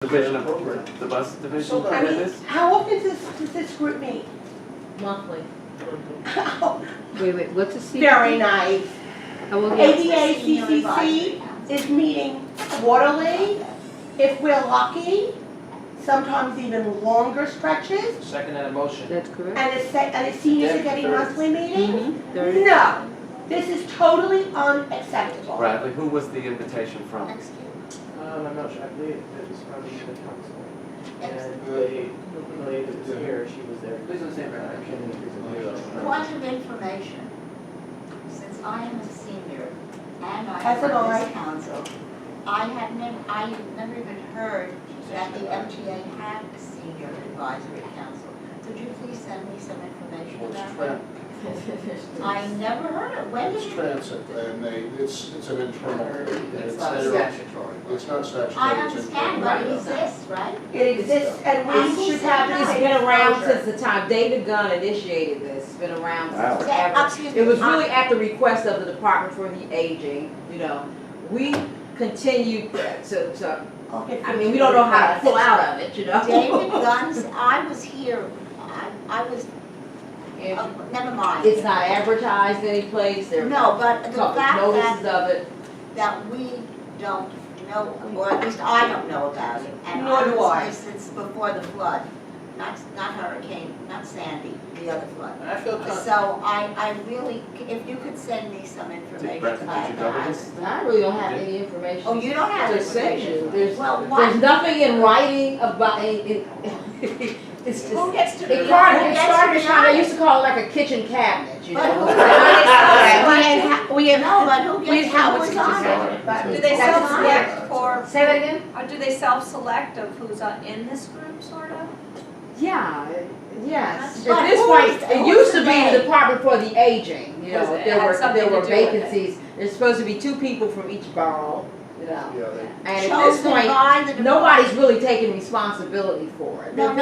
Division of the bus division? I mean, how often does this group meet? Monthly. Wait, what's the secret? Very nice. How will get ADA CCC is meeting quarterly, if we're lucky, sometimes even longer stretches. Second that motion. That's correct. And the seniors are getting monthly meetings? Third. No, this is totally unacceptable. Bradley, who was the invitation from? I'm not sure, I believe it was from the council. And the lady that was here, she was there. Please don't say that, I can't increase Point of information, since I am a senior and I As am am on I. this council, I had never even heard that the MTA had a senior advisory council. Could you please send me some information about that? I never heard of it. When did It's it? transit, and it's an internal. It's not statutory. It's not statutory. I it's understand, internal. but it exists, right? It exists, and we should have the It's same been around exposure. since the time David Gunn initiated this. It's been around Wow. since forever. Excuse me, It was really at the request of the Department for the Aging, you know. We continued to Okay, I mean, we don't know how to pull out of it, you know. David Gunn's, I was here, I was, never mind. It's not advertised anyplace, there No, are but the fact notices of it. that we don't know, or at least I don't know about it. And Nor do I. was here since before the flood, not hurricane, not Sandy, the other flood. And I feel So I really, if you could send me some information Bradley, about did you go to that. this? I really don't have any information. Oh, you don't have to send you. information? Well, There's what? nothing in writing about it. It's just. Who gets to It be started, on it it? started kind of, I used to call it like a kitchen cabinet, you But know? who We have, No, but who gets, how who it's is on just- it? but Do they that's self-select for, Say that again? or do they self-select of who's in this group, sort of? Yeah, yes. But At this who point, is- it who used is to be they? the Department for the Aging, you know, Was it? if It there had were, something to do with it. vacancies. There's supposed to be 2 people from each borough, you know. Yeah, And at this Chosen point, by the nobody's really taking responsibility for it. No,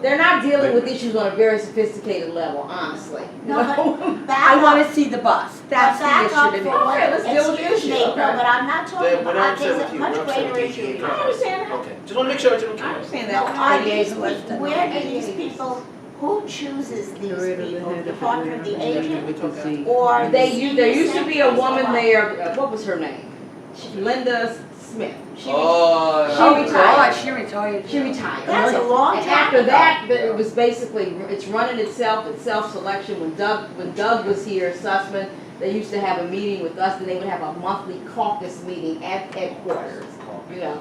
They're not dealing with issues on a very sophisticated level, honestly. you No, know? but back I up. want to see the bus. That's Back the up issue to for me. what- Okay, let's deal with the excuse me, issue, No, okay. but I'm not talking We're not about, upset there's with a you. much We're upset greater with you. issue. I understand. Okay, just want to make sure it's I okay. understand No, that. are ADA these, is less than where do that. these people, who chooses these Get rid of the people? head The of Department of the Aging? the Or There the used to be a senior woman center? there, what was her name? Linda Smith. She Oh, retired. She retired. She retired. That's a long And time after ago. that, it was basically, it's running itself, it's self-selection. When Doug was here, Sussman, they used to have a meeting with us, and they would have a monthly caucus meeting at headquarters, you know.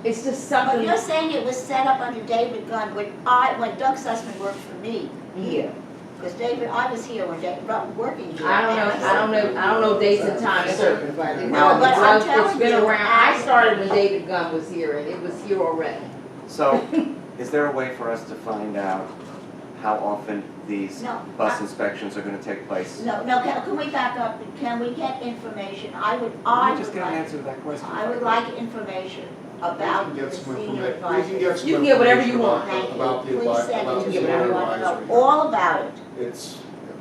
It's just But something. you're saying it was set up under David Gunn, when Doug Sussman worked for me here. Because David, I was here when David, working here. I don't know dates and times certain, but it No, but I'm it's telling been you, around. I as- started when David Gunn was here, and it was here already. So, is there a way for us to find out how often these No. bus inspections are gonna take place? No, can we back up? Can we get information? I would Let me just get an like, answer to that question. I would like information about We can the get some senior information, we advisory. can get some You can get whatever you information want. Thank you. about the Please send it to me. senior I want to advisory. know all about it. It's,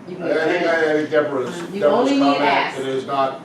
You I can think, get I think Deborah's You only need comment, ask. it is not,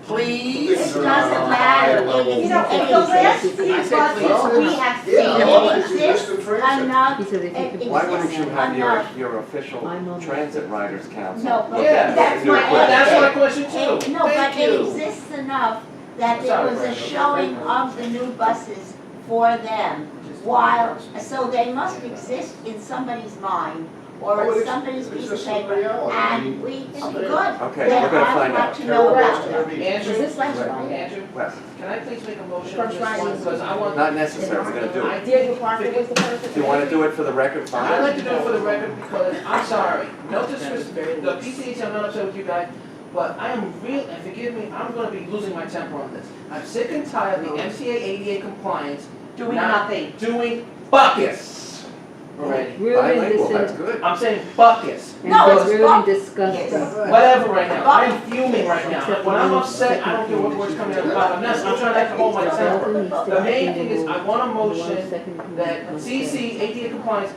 Please. It things doesn't are not on a matter. high level. You know, if the last few It buses we have seen, Yeah, It it's exists just a transit. enough. He said if you It could. Why wouldn't you have enough. your official I'm on transit riders council? No, but look Yeah, at that's new my- equipment? That's my question too. No, but Thank it you. exists enough that there Sorry, was a Brenda. showing of the new buses for them. While, so they must exist in somebody's mind or Oh, in it's- somebody's it's piece of just a paper. reality. I And mean, we, it's good. there. Okay, Then we're gonna I'd find like out. to know about them. Andrew, Is this last Friday? Andrew, Wes, can I please make a motion First on this Friday. one? Because I want. not necessary, we're gonna do it. Diego Parker was the person. If you wanna do it for the record, I'd fine. like to do it for the record because, I'm sorry, no disrespect, the PCH, I'm not upset with you guys, but I am real, and forgive me, I'm gonna be losing my temper on this. I'm sick and tired of the MCA ADA compliance doing not nothing. doing buckets already. Bilingual, that's good. I'm saying buckets, No, it's really wrong. disgusting. whatever right now, I'm fuming right now. When I'm upset, I don't care what words coming out of my mouth, I'm trying to hold my temper. The main thing is, I want a motion that CC ADA compliance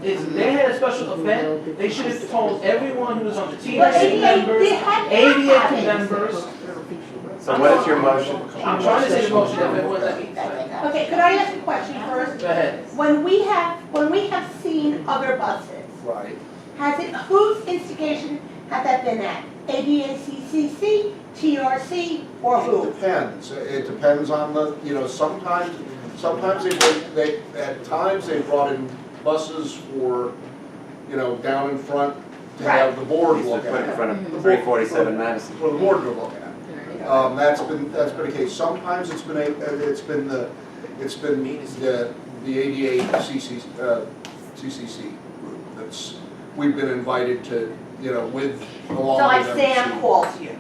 is, they had a special event, they should have told everyone who was on the But TRC ADA, members, they had to ADA have it. members. So what is your motion? I'm trying to say the motion, if everyone's let me. Okay, could I ask a question first? Go ahead. When we have seen other buses, Right. whose instigation has that been at? ABACCC, TRC, or It who? depends. It depends on the, you know, sometimes at times they brought in buses for, you know, down in front to have the board Used to look put in at. front of 347 Madison. For the board to look at. That's been the case. Sometimes it's been the ADA CCC group that's, we've been invited to, you know, with, So along like with them. Sam calls you.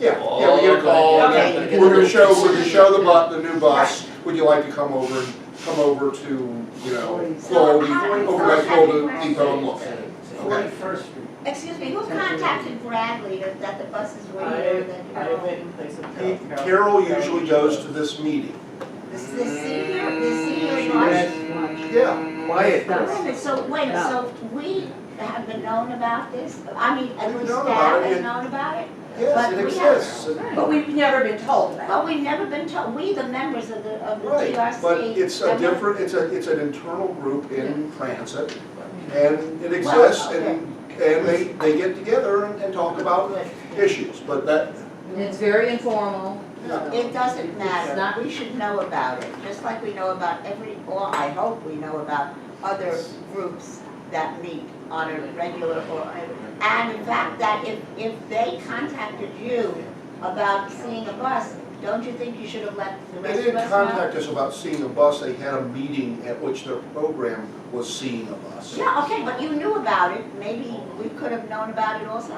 Yeah, we get a call, Okay. we're gonna show the new bus, would you like to come over to, you know, Flow, over by Flow Depot and look at it. Okay. 41st Street. Excuse me, who contacted Bradley that the buses were here, that Carol? Carol usually goes to this meeting. The senior bus? Yeah. Quiet, Wait a Chris. minute, so we have been known about this? I mean, at We've least known staff about it. has known about it? Yes, But it we exists. But we've never been told about But we've never been told, we, the members of the Right, TRC. but it's a have never- different, it's an internal group in transit, and it exists, and they get together and talk about issues, but that, It's very informal. It doesn't It's matter, not- we should know about it, just like we know about or I hope we know about other groups that meet on a regular and in fact, that if they contacted you about seeing a bus, don't you think you should have let the they rest of didn't us know? contact us about seeing a bus, they had a meeting at which their program was seeing a bus. Yeah, okay, but you knew about it, maybe we could have known about it also.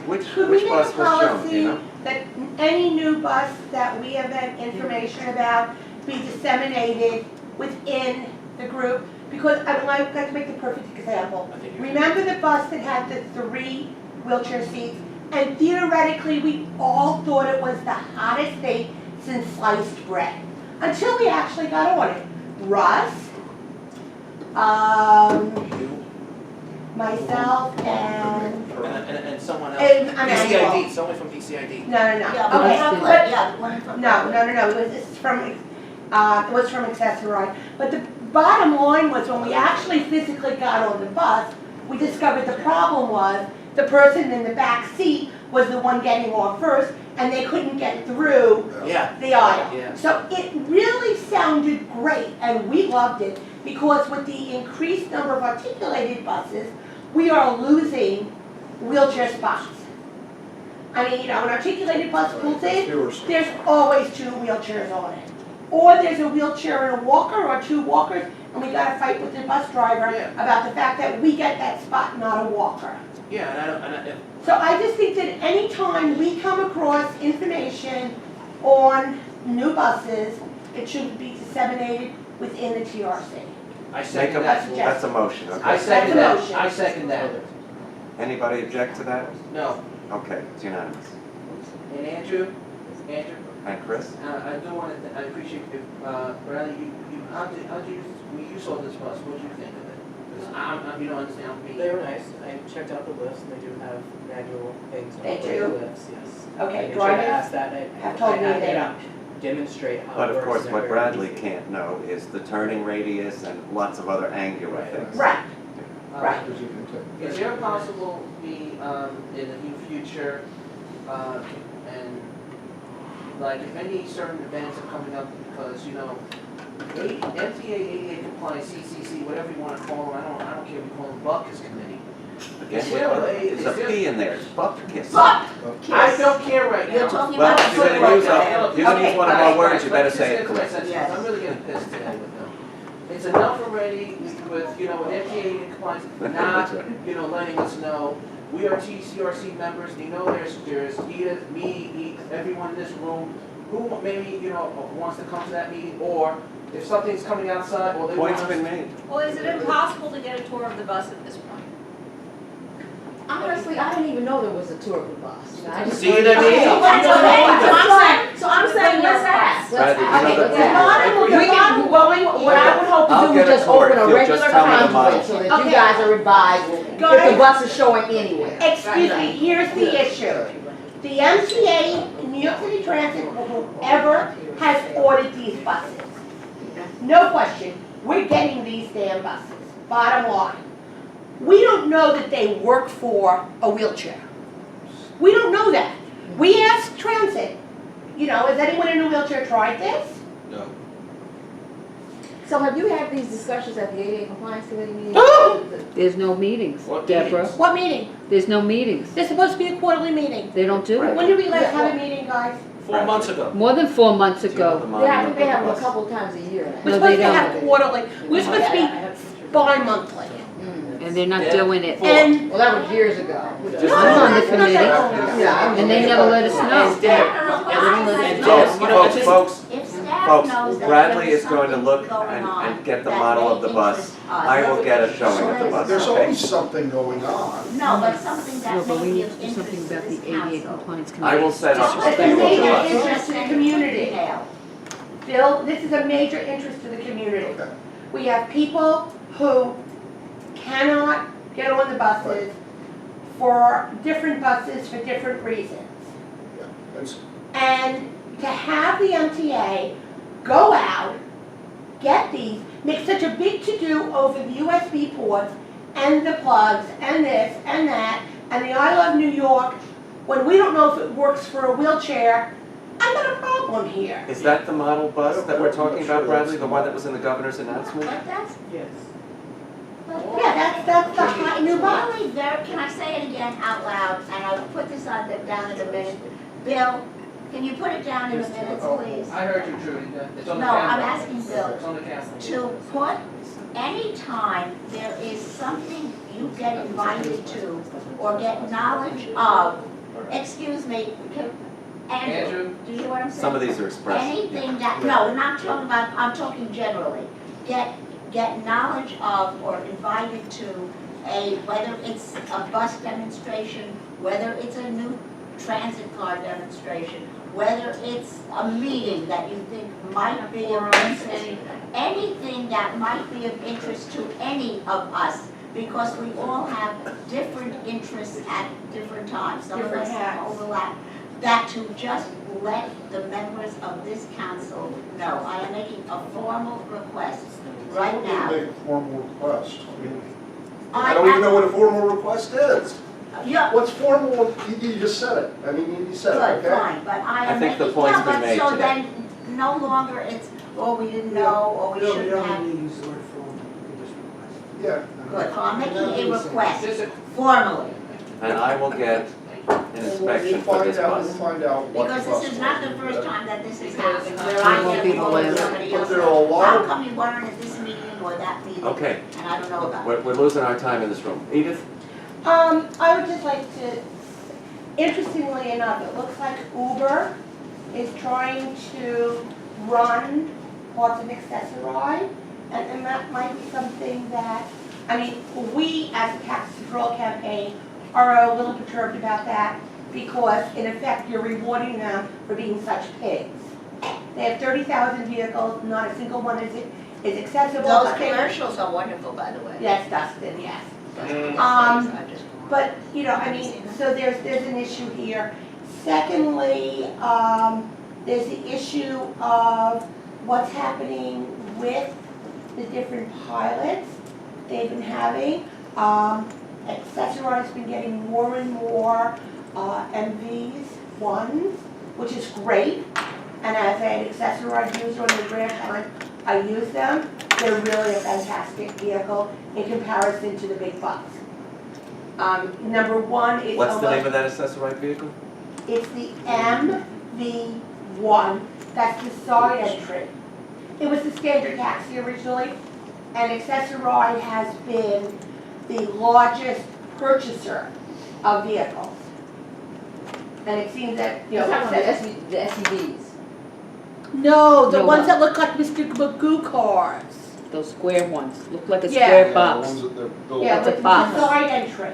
Which Could we make a bus was shown, do policy you know? that any new bus that we have had information about be disseminated within the group? Because I would like to make the perfect example. Remember the bus that had the 3 wheelchair seats? And theoretically, we all thought it was the hottest thing since sliced bread. Until we actually got on it. Russ, myself, And someone else. and Emmanuel. PCID, someone from PCID. No. Yeah, but Okay, Brooklyn, but yeah, the one from no, Brooklyn. it was from Accessoride. But the bottom line was when we actually physically got on the bus, we discovered the problem was the person in the back seat was the one getting off first, and they couldn't get through Yeah. the aisle. Yeah. So it really sounded great, and we loved it, because with the increased number of articulated buses, we are losing wheelchair spots. I mean, an articulated bus pulls in, there's always 2 wheelchairs on it. Or there's a wheelchair and a walker, or 2 walkers, and we gotta fight with the bus driver Yeah. about the fact that we get that spot, not a walker. Yeah, So I just think that anytime we come across information on new buses, it should be disseminated within the TRC. I Make second a, that. that's a motion, I okay? second That's a that. motion. I second that. Anybody object to that? No. Okay, it's unanimous. And Andrew, And Chris? I do want to, I appreciate if, Bradley, how did you saw this bus, what did you think of it? 'Cause you don't understand me. They were nice. I checked out the list, and they do have manual things. They on do? the lifts, yes. Okay, I should have drivers asked that. have told me I they had don't. to demonstrate how But it of works. course, and what very Bradley easy. can't know is the turning radius and lots of other angular Right. things. Right, right. Is there a possible in the near future, and like if any certain events are coming up, because, you know, MTA, ADA compliance, CCC, whatever you want to call them, I don't care if you call them Buckus Committee. Again, Is there's a there- P in there, it's Buckus. But, I don't care right now. you're talking Well, about if the you're gonna use football. you're gonna use one of our words, you better say it correctly. correctly. Yes. I'm really getting pissed today with them. It's enough already with, you know, with MTA and compliance, not, you know, letting us know. We are TCRC members, you know, there's Edith, me, everyone in this room, who maybe, you know, wants to come to that meeting, or if something's coming outside, or they want Point's us. been made. Well, is it impossible to get a tour of the bus at this point? Honestly, I didn't even know there was a tour of the bus. I just See what I mean? So I'm saying, let's ask. Let's Bradley, ask. you know Okay, the- let's ask. We can, what I would hope to I'll do get is a just tour open if a you'll regular just tell me the model. conduit so that you Okay. guys are advised Go if the ahead. bus is showing anywhere. Excuse me, here's the issue. The MTA New York City Transit or whoever has ordered these buses. No question, we're getting these damn buses, bottom line. We don't know that they work for a wheelchair. We don't know that. We asked Transit, you know, has anyone in a wheelchair tried this? No. So have you had these discussions at the ADA Compliance Committee meeting? There's no meetings, What Deborah. meetings? What meeting? There's no meetings. There's supposed to be a quarterly meeting. They don't do it. When did we last have a meeting, guys? 4 months ago. More than 4 months Do you know the ago. Yeah, I monument think they of have the them a bus? couple times a year. We're No, supposed they to have don't. quarterly, we're supposed to be bi-monthly. And they're not Yeah. doing it. And Well, that was years ago. Just- I'm on the committee, Yeah. and they never let us know. And Deb, Folks, just- folks, If staff folks, knows that Bradley there's is going to something look going and on get the that model may of the bus. interest us. I will get a showing of the bus, There's okay? always something going on. No, but something No, that but may we be need of to do something interest to about the this ADA council. compliance I committee. will set Just up like It's a something with the major bus. interest to the community. Bill, this is a major interest to the community. Okay. We have people who cannot get on the buses for different buses for different reasons. Yeah. It's- And to have the MTA go out, get these, make such a big to-do over the USB ports and the plugs and this and that, and the I Love New York, when we don't know if it works for a wheelchair, I've got a problem here. Is that the model bus that we're talking about, Bradley, the one that was in the governor's announcement? But that's, Yes. Yeah, that's the hot new bus. really very, can I say it again out loud, and I'll put this on down in a minute. Bill, can you put it down in a minute, please? I heard you, Judy. It's on the No, camera. I'm asking Bill. It's on the camera. To put, anytime there is something you get invited to or get knowledge of, excuse me, Andrew, Andrew? do you hear what I'm saying? Some of these are expressed. Anything that, no, I'm not talking about, I'm talking generally. Get knowledge of or invited to whether it's a bus demonstration, whether it's a new transit car demonstration, whether it's a meeting that you think might be of interest, anything that might be of interest to any of us, because we all have different interests at different times. Some of Different us hats. overlap. That to just let the members of this council know. I am making a formal request right now. Make a formal request. I don't even know what a formal request is. Yeah, What's formal, you just said it. I mean, you said it, good, okay? fine, but I am I think the making, point's yeah, been but made so today. then, no longer it's, oh, we didn't know, or we shouldn't have. Yeah. Good, so I'm making a request This is- formally, And I will get an inspection for this We'll bus. find out what the because bus this is not the was. first time that this has happened, where I It won't get be the told last. somebody But else. there are a lot How of- come you weren't at this meeting or that meeting? Okay, And I don't know about it. we're losing our time in this room. Edith? I would just like to, interestingly enough, it looks like Uber is trying to run parts of Accessoride, and that might be something that, I mean, we as a tax control campaign are a little perturbed about that, because in effect, you're rewarding them for being such pigs. They have 30,000 vehicles, not a single one is accessible. Those but they- commercials are wonderful, by the way. Yes, Dustin, yes. Yes, Um, I just- But, you know, I mean, so there's an issue here. Secondly, there's the issue of what's happening with the different pilots they've been having. Accessoride's been getting more and more MVs, ones, which is great. And as an Accessoride user on the grant time, I use them. They're really a fantastic vehicle in comparison to the big bucks. Number one is What's the name almost, of that accessorized vehicle? it's the MV1, that's the side entry. It was the standard taxi originally, and Accessoride has been the largest purchaser of vehicles. And it seems that, you You're know, talking about the SUVs. no, the No, ones what? that look like Mr. Magoo cars. Those square ones, look like a Yeah. square The box. ones that they're built. Yeah, It's a with the box. side entry.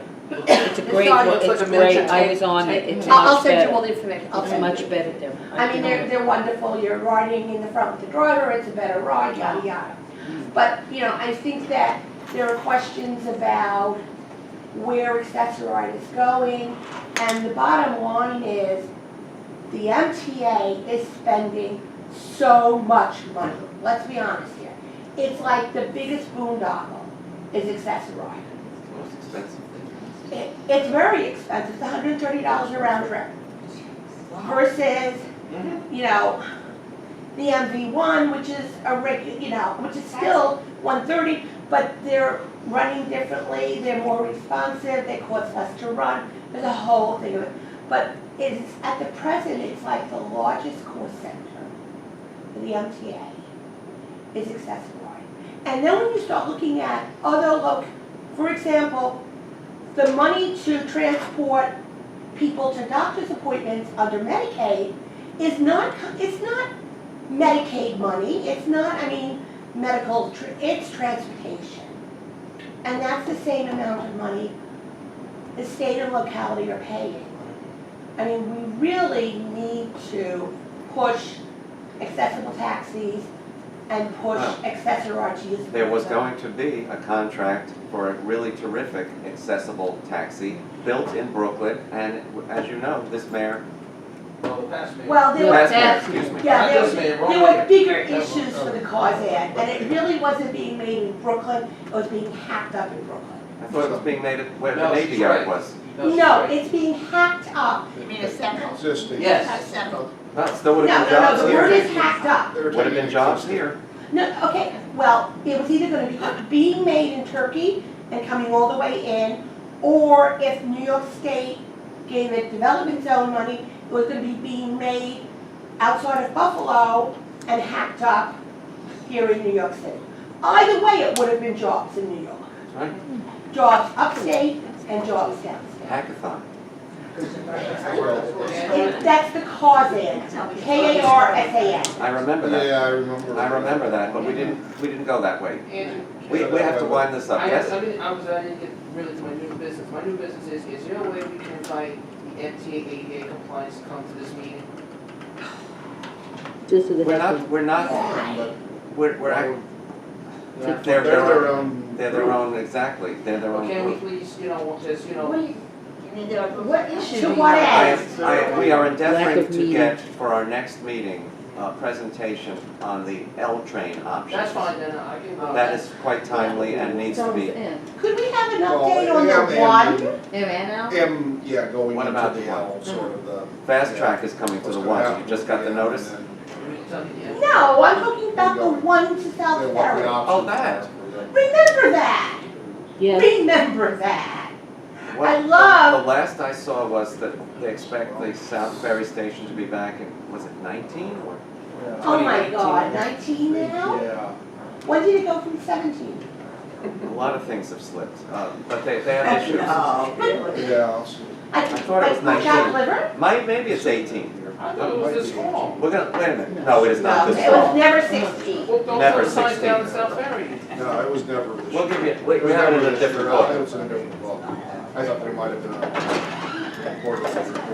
It's a great, Sorry, one. looks like It's a miniature great, I was on it, it's I'll much send you all better. the information, I'll It's send you. much better, Deborah. I mean, they're wonderful, you're riding in the front with the driver, it's a better ride, yada, yada. But, you know, I think that there are questions about where Accessoride is going, and the bottom line is, the MTA is spending so much money. Let's be honest here. It's like the biggest boondoggle is accessorized. Most expensive. It's very expensive, it's $130 a round trip. Versus, you know, the MV1, which is a regular, you know, which is still 130, but they're running differently, they're more responsive, they cost less to run, there's a whole thing of it. But it's, at the present, it's like the largest cost center for the MTA is accessorized. And then when you start looking at other for example, the money to transport people to doctor's appointments under Medicaid is not, it's not Medicaid money, it's not, I mean, it's transportation. And that's the same amount of money the state and locality are paying. I mean, we really need to push accessible taxis and push accessorized. There was going to be a contract for a really terrific accessible taxi built in Brooklyn, and as you know, this mayor, Well, the past mayor. Well, there last were, mayor, excuse me. yeah, Not there this was, man, wrong there were mayor. bigger issues for the cause ad, and it really wasn't being made in Brooklyn, it was being hacked up in Brooklyn. I thought it was being made at where No, the Navy she's Yard right. was. she's No, right. it's being hacked up. You mean assembled? Existing. Yes. Assembled. That still would No, have no, been no, jobs the word here. is hacked up. They're Would have been taking jobs existing. here. No, okay, well, it was either gonna be being made in Turkey and coming all the way in, or if New York State gave it development zone money, it was gonna be being made outside of Buffalo and hacked up here in New York City. Either way, it would have been jobs in New York. Right? Jobs upstate and jobs downstate. Hackathon. That's the cause in, KARSAN. I remember that. Yeah, I remember. I remember that, but we didn't go that way. Andrew, We have to wind this up, I yes? didn't get really to my new business. My new business is there a way we can invite the MTA ADA compliance to come to this meeting? Just so they We're have not, we're not, But we're, act- Yeah. they're they're their their own, own. they're their own, exactly, they're their Well, own can we group. please, just, You mean there are. What issue? To what end? We are Lack endeavoring of to meeting. get, for our next meeting, a presentation on the L train options. that's fine then, I can go. That is quite timely and needs to be. Could we have an Well, update on yeah, the one? Yeah, going What into about the the one? L, sort of the. Fast yeah, track is coming to what's the gonna one, happen you just with got the M, notice? and then, No, I'm talking about the one to South what the Ferry. options that. are for them. Remember that, Yes, remember that. What- I love- The last I saw was that they expect the South Ferry Station to be back in, was it 19 or? Oh my 2019. God, 19 now? Yeah. When did it go from 17? A lot of things have slipped, but they have issues. Yeah, I'll see. I thought it was like Jack 19. Liver? Maybe it's 18. I thought it was this fall. We're gonna, wait a minute, no, it is not No, this it was fall. never 16. Well, don't Never put signs down in 16. South Ferry. No, it was never this We'll year. give you, It we was have it never in a this different year. book. It was in a different book. I thought there might have been a report.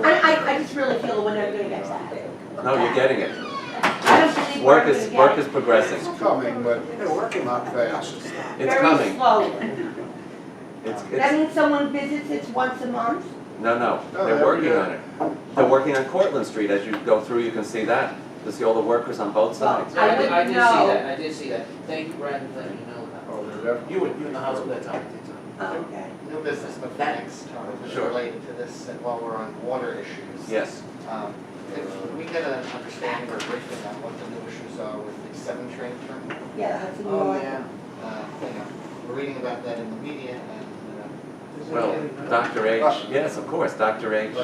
I just really feel we're never gonna get that. No, you're getting it. I don't believe we're Work gonna is, get work it. is progressing. It's coming, but they're working not fast. It's Very coming. slowly. It's, That means someone visits it once a month? no, No, they're every working day. on it. They're working on Cortlandt Street. As you go through, you can see that. You see all the workers on both sides. I I did wouldn't see know. that, I did see that. Thank you, Brandon, for letting me know that. Oh, they're definitely. You were in the house at that time. Oh, okay. New business, but thanks, Sure. related to this, and while we're on water issues. Yes. Can we get an understanding or briefing on what the new issues are with the 7 train terminal? Yeah, the Hudson Oh, Yard. yeah. We're reading about that in the media, and Well, Dr. H, yes, of course, Dr. H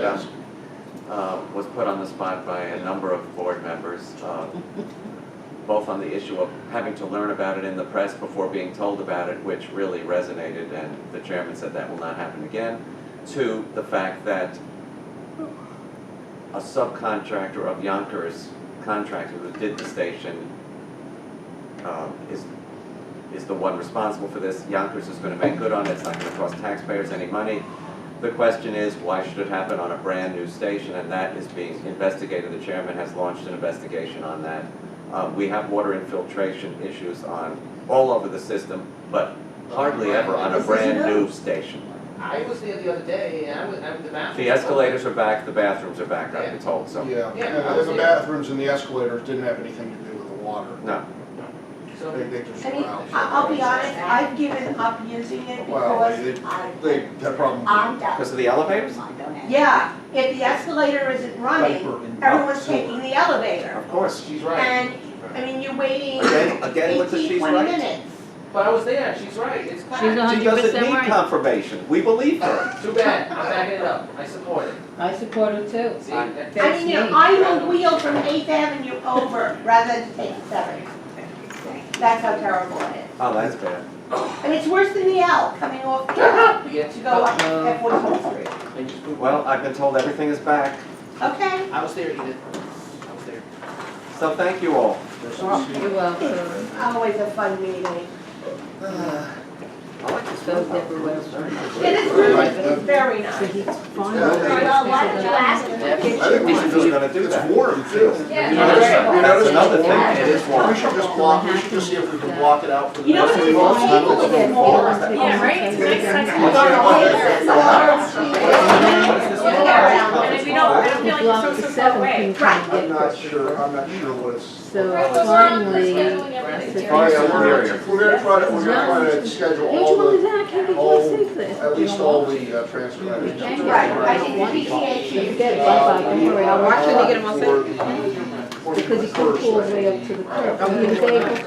was put on the spot by a number of board members, both on the issue of having to learn about it in the press before being told about it, which really resonated, and the chairman said that will not happen again, to the fact that a subcontractor of Yonkers contractor who did the station is the one responsible for this. Yonkers is going to make good on it. It's not going to cost taxpayers any money. The question is, why should it happen on a brand new station? And that is being investigated. The chairman has launched an investigation on that. We have water infiltration issues on all over the system, but hardly ever on a brand new station. I was there the other day, and I was the bathroom. The escalators are back, the bathrooms are back, I've been told, so. Yeah, Yeah, and the bathrooms and the escalators didn't have anything to do with the water. No, So, They just I were mean, out. I'll be honest, I've given up using it Well, because, they had problems. I'm done. because of the elevators? Don't ask. yeah, if the escalator isn't running, everyone's taking the elevator. Of course. she's right. And, I mean, you're waiting Again with the 18, she's 20 right. minutes. But I was there, she's right, it's packed. She's She 100% doesn't need right. confirmation, we believe her. Too bad, I'm backing it up, I support it. I support her too. See, I- that- I mean, you know, I will wheel from 8th Avenue over rather than to take 7th. That's how terrible it is. Oh, that's bad. And it's worse than the L coming off to go up at 44th Street. And just put- Well, I've been told everything is back, Okay? I was there, Edith, I was there. so thank you all. You're welcome. Always a fun meeting. I like this So room. everywhere. It is really, it's very nice. Well, why don't you ask them? I think we should Who's just, gonna do it's that? warm too. Yeah. You notice- you That's notice another it's thing, warm? it is warm. We should just block, we should just see if we can block it out for the. You know what rest it of is, the month. table is smaller. Yeah, right, it's nice, nice. And if you don't, I don't feel like Block you're to so far away. 7 can I'm not sure what it's. So Right, but finally. scheduling everything. All right, Interior. we're gonna try to schedule Don't you all believe the, that? I can't get all, you to say at least all the transcriptions. Right, I think the PTA You should. get it, bye-bye, don't worry, I'll watch you to get them all set. For the Because you couldn't pull his way up to the curb. I mean, he was able to.